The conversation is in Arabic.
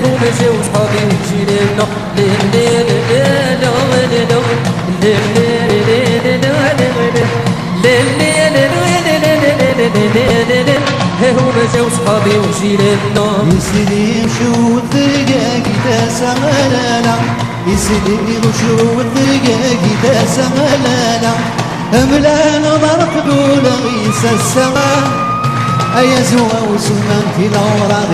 هم جاو صحابي وجيراننا هم جاو صحابي وجيراننا يسلم شو الدقاق تسملنا يسلم شو الدقاق تسملنا أملا نظر قبول غيس السماء أيا زوا وسمان في الأوراق